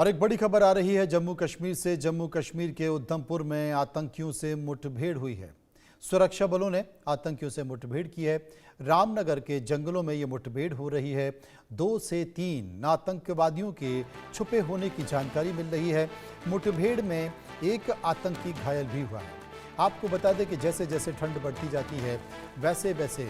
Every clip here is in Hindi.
और एक बड़ी खबर आ रही है जम्मू कश्मीर से। जम्मू कश्मीर के उधमपुर में आतंकियों से मुठभेड़ हुई है। सुरक्षा बलों ने आतंकियों से मुठभेड़ की है। रामनगर के जंगलों में ये मुठभेड़ हो रही है। 2 से 3 आतंकवादियों के छुपे होने की जानकारी मिल रही है। मुठभेड़ में एक आतंकी घायल भी हुआ है। आपको बता दें कि जैसे जैसे ठंड बढ़ती जाती है वैसे वैसे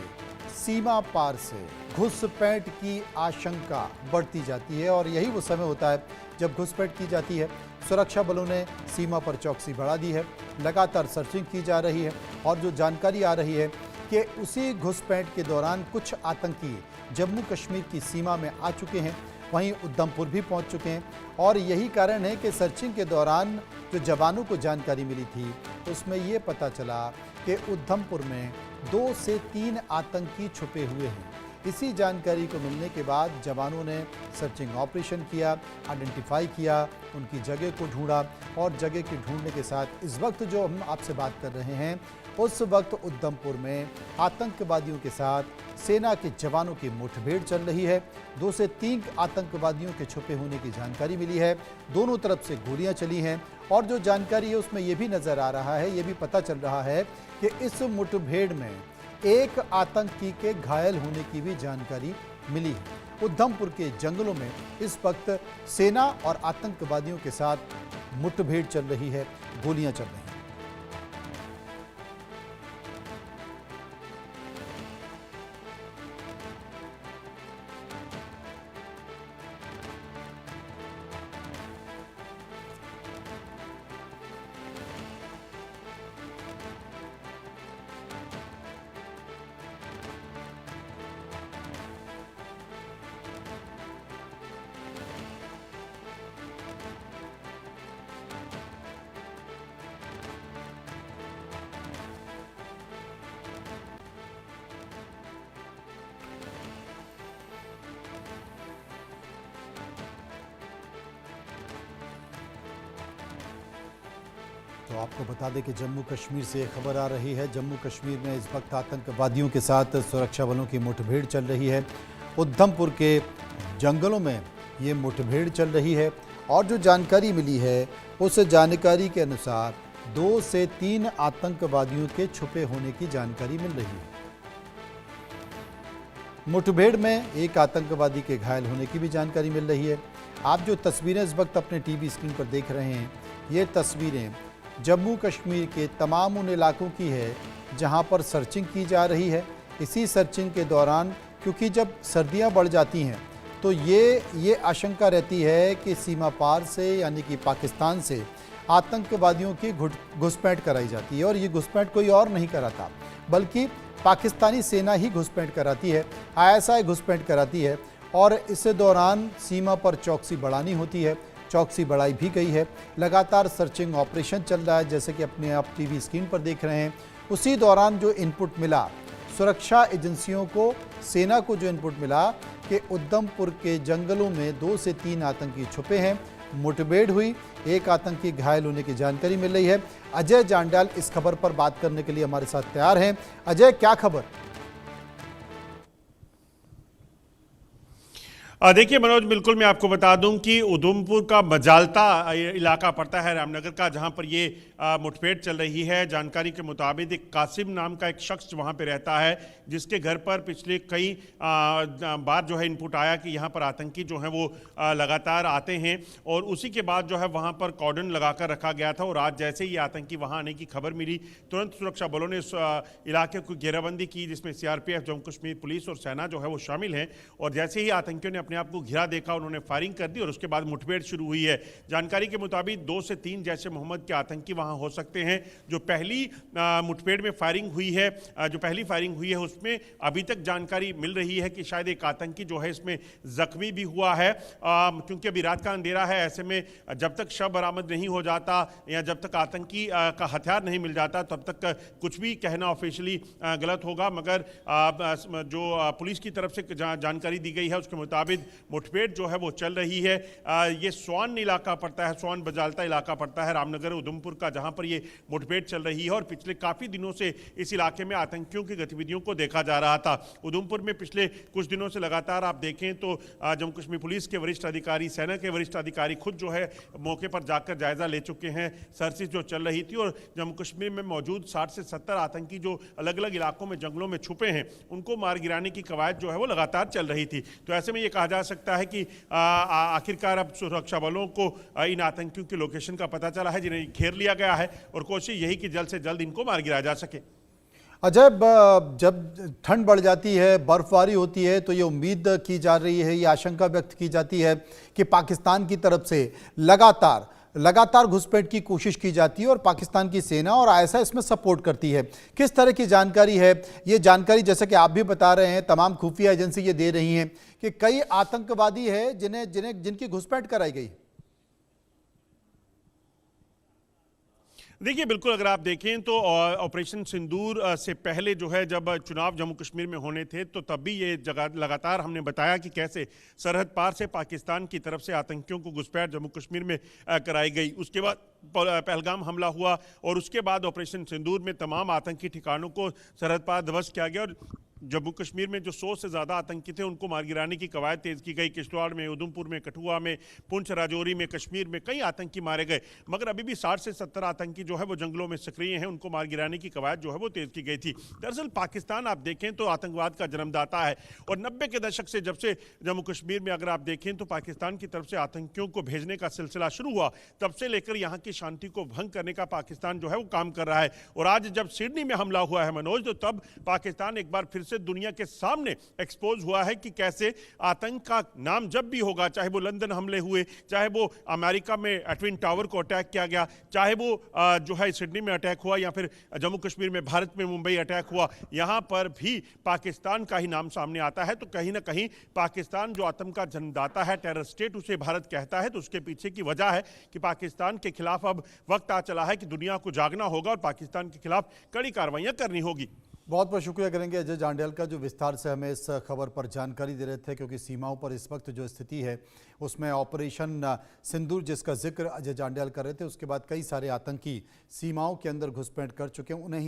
सीमा पार से घुसपैठ की आशंका बढ़ती जाती है और यही वो समय होता है जब घुसपैठ की जाती है। सुरक्षा बलों ने सीमा पर चौकसी बढ़ा दी है। लगातार सर्चिंग की जा रही है और जो जानकारी आ रही है कि उसी घुसपैठ के दौरान कुछ आतंकी जम्मू कश्मीर की सीमा में आ चुके हैं, वहीं उधमपुर भी पहुंच चुके हैं। और यही कारण है कि सर्चिंग के दौरान जो जवानों को जानकारी मिली थी उसमें ये पता चला कि उधमपुर में 2 से 3 आतंकी छुपे हुए हैं। इसी जानकारी को मिलने के बाद जवानों ने सर्चिंग ऑपरेशन किया, आइडेंटिफाई किया, उनकी जगह को ढूंढा और जगह के ढूंढने के साथ इस वक्त जो हम आपसे बात कर रहे हैं उस वक्त उधमपुर में आतंकवादियों के साथ सेना के जवानों की मुठभेड़ चल रही है। 2 से 3 आतंकवादियों के छुपे होने की जानकारी मिली है। दोनों तरफ से गोलियां चली हैं और जो जानकारी है उसमें यह भी नजर आ रहा है, ये भी पता चल रहा है कि इस मुठभेड़ में एक आतंकी के घायल होने की भी जानकारी मिली है। उधमपुर के जंगलों में इस वक्त सेना और आतंकवादियों के साथ मुठभेड़ चल रही है, गोलियां चल रही हैं। तो आपको बता दें कि जम्मू कश्मीर से खबर आ रही है। जम्मू कश्मीर में इस वक्त आतंकवादियों के साथ सुरक्षा बलों की मुठभेड़ चल रही है। उधमपुर के जंगलों में ये मुठभेड़ चल रही है और जो जानकारी मिली है उस जानकारी के अनुसार 2 से 3 आतंकवादियों के छुपे होने की जानकारी मिल रही है। मुठभेड़ में एक आतंकवादी के घायल होने की भी जानकारी मिल रही है। आप जो तस्वीरें इस वक्त अपने टीवी स्क्रीन पर देख रहे हैं, ये तस्वीरें जम्मू कश्मीर के तमाम उन इलाकों की है जहां पर सर्चिंग की जा रही है। इसी सर्चिंग के दौरान क्योंकि जब सर्दियां बढ़ जाती हैं तो ये आशंका रहती है कि सीमा पार से यानी कि पाकिस्तान से आतंकवादियों की घुसपैठ कराई जाती है और ये घुसपैठ कोई और नहीं कराता बल्कि पाकिस्तानी सेना ही घुसपैठ कराती है, ISI घुसपैठ कराती है। और इस दौरान सीमा पर चौकसी बढ़ानी होती है, चौकसी बढ़ाई भी गई है। लगातार सर्चिंग ऑपरेशन चल रहा है, जैसे कि अपने आप टीवी स्क्रीन पर देख रहे हैं। उसी दौरान जो इनपुट मिला सुरक्षा एजेंसियों को, सेना को जो इनपुट मिला कि उधमपुर के जंगलों में 2 से 3 आतंकी छुपे हैं, मुठभेड़ हुई, एक आतंकी घायल होने की जानकारी मिल रही है। अजय जांडाल इस खबर पर बात करने के लिए हमारे साथ तैयार हैं। अजय, क्या खबर? देखिए मनोज, बिल्कुल मैं आपको बता दूं कि उधमपुर का मजालता इलाका पड़ता है रामनगर का, जहां पर ये मुठभेड़ चल रही है। जानकारी के मुताबिक एक कासिम नाम का एक शख्स वहां पे रहता है, जिसके घर पर पिछले कई बार जो है इनपुट आया कि यहां पर आतंकी जो हैं वो लगातार आते हैं और उसी के बाद जो है वहां पर कॉर्डन लगाकर रखा गया था। और आज जैसे ही आतंकी वहां आने की खबर मिली, तुरंत सुरक्षा बलों ने इस इलाके को घेराबंदी की, जिसमें CRPF, जम्मू कश्मीर पुलिस और सेना जो है वो शामिल हैं। और जैसे ही आतंकियों ने अपने आप को घिरा देखा, उन्होंने फायरिंग कर दी और उसके बाद मुठभेड़ शुरू हुई है। जानकारी के मुताबिक 2 से 3 जैसे मोहम्मद के आतंकी वहां हो सकते हैं। जो पहली मुठभेड़ में फायरिंग हुई है, जो पहली फायरिंग हुई है उसमें अभी तक जानकारी मिल रही है कि शायद एक आतंकी जो है इसमें जख्मी भी हुआ है, क्योंकि अभी रात का अंधेरा है। ऐसे में जब तक शव बरामद नहीं हो जाता या जब तक आतंकी का हथियार नहीं मिल जाता तब तक कुछ भी कहना ऑफिशियली गलत होगा। मगर जो पुलिस की तरफ से जानकारी दी गई है उसके मुताबिक मुताबिक मुठभेड़ जो है वो चल रही है। ये स्वान इलाका पड़ता है, स्वान बजालता इलाका पड़ता है रामनगर उधमपुर का, जहां पर ये मुठभेड़ चल रही है और पिछले काफ़ी दिनों से इस इलाके में आतंकियों की गतिविधियों को देखा जा रहा था। उधमपुर में पिछले कुछ दिनों से लगातार आप देखें तो जम्मू कश्मीर पुलिस के वरिष्ठ अधिकारी, सेना के वरिष्ठ अधिकारी खुद जो है मौके पर जाकर जायजा ले चुके हैं सर्चिस जो चल रही थी, और जम्मू कश्मीर में मौजूद 60 से 70 आतंकी जो अलग अलग इलाकों में जंगलों में छुपे हैं उनको मार गिराने की कवायद जो है वो लगातार चल रही थी। तो ऐसे में ये कहा जा सकता है कि आखिरकार अब सुरक्षा बलों को इन आतंकियों की लोकेशन का पता चला है जिन्हें घेर लिया गया है, और कोशिश यही कि जल्द से जल्द इनको मार गिराया जा सके। अजय, जब ठंड बढ़ जाती है, बर्फबारी होती है, तो ये उम्मीद की जा रही है, ये आशंका व्यक्त की जाती है कि पाकिस्तान की तरफ से लगातार घुसपैठ की कोशिश की जाती है और पाकिस्तान की सेना और आईएसआई इसमें सपोर्ट करती है। किस तरह की जानकारी है ये? जानकारी जैसे कि आप भी बता रहे हैं, तमाम खुफिया एजेंसी ये दे रही हैं कि कई आतंकवादी हैं जिनकी घुसपैठ कराई गई। देखिए, बिल्कुल अगर आप देखें तो ऑपरेशन सिंदूर से पहले जो है, जब चुनाव जम्मू कश्मीर में होने थे तो तब भी ये जगह लगातार हमने बताया कि कैसे सरहद पार से पाकिस्तान की तरफ से आतंकियों को घुसपैठ जम्मू कश्मीर में कराई गई। उसके बाद पहलगाम हमला हुआ और उसके बाद ऑपरेशन सिंदूर में तमाम आतंकी ठिकानों को सरहद पार ध्वस्त किया गया और जम्मू कश्मीर में जो 100 से ज़्यादा आतंकी थे उनको मार गिराने की कवायद तेज़ की गई। किश्तवाड़ में, उधमपुर में, कठुआ में, पुंछ राजौरी में, कश्मीर में कई आतंकी मारे गए, मगर अभी भी 60 से 70 आतंकी जो है वो जंगलों में सक्रिय हैं, उनको मार गिराने की कवायद जो है वो तेज़ की गई थी। दरअसल पाकिस्तान आप देखें तो आतंकवाद का जन्मदाता है और 90 के दशक से जब से जम्मू कश्मीर में अगर आप देखें तो पाकिस्तान की तरफ से आतंकियों को भेजने का सिलसिला शुरू हुआ, तब से लेकर यहाँ की शांति को भंग करने का पाकिस्तान जो है वो काम कर रहा है। और आज जब सिडनी में हमला हुआ है मनोज, तो तब पाकिस्तान एक बार फिर से दुनिया के सामने एक्सपोज हुआ है कि कैसे आतंक का नाम जब भी होगा, चाहे वो लंदन हमले हुए, चाहे वो अमेरिका में ट्विन टावर को अटैक किया गया, चाहे वो जो है सिडनी में अटैक हुआ या फिर जम्मू कश्मीर में भारत में मुंबई अटैक हुआ, यहाँ पर भी पाकिस्तान का ही नाम सामने आता है। तो कहीं ना कहीं पाकिस्तान जो आतंक का जन्मदाता है, टेरर स्टेट उसे भारत कहता है, तो उसके पीछे की वजह है कि पाकिस्तान के खिलाफ अब वक्त आ चला है कि दुनिया को जागना होगा और पाकिस्तान के खिलाफ कड़ी कार्रवाइयां करनी होगी। बहुत बहुत शुक्रिया करेंगे अजय जांडियाल का, जो विस्तार से हमें इस खबर पर जानकारी दे रहे थे, क्योंकि सीमाओं पर इस वक्त जो स्थिति है उसमें ऑपरेशन सिंदूर जिसका जिक्र अजय जांडियाल कर रहे थे, उसके बाद कई सारे आतंकी सीमाओं के अंदर घुसपैठ कर चुके हैं, उन्हें